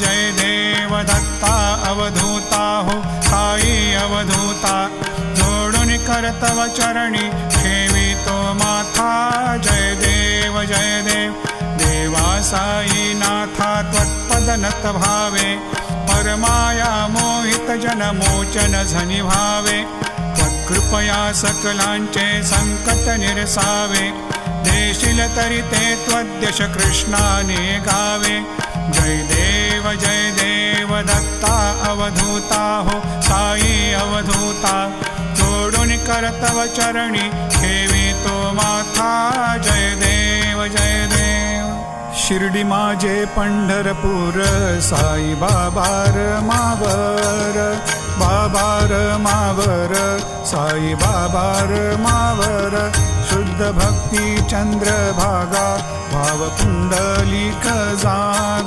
जय देव दत्ता अवधूता हो साई अवधूता जोडून करतव चरणी ठेवितो माथा जय देव देवा साई नाथा त्वत्पदनत भावे परमाया मोहित जन मोचन झनि भावे त्वत्कृपया सकलांचे संकट निरसावे देशील तरी ते त्वद्यश कृष्णाने गावे जय देव दत्ता अवधूता हो साई अवधूता जोडून करतव चरणी ठेवितो माथा जय देव शिर्डी माझे पंढरपूर साई बाबार मावर बाबार मावर साई बाबार मावर शुद्ध भक्ती चंद्रभागा भाव पुंडलिक जागा।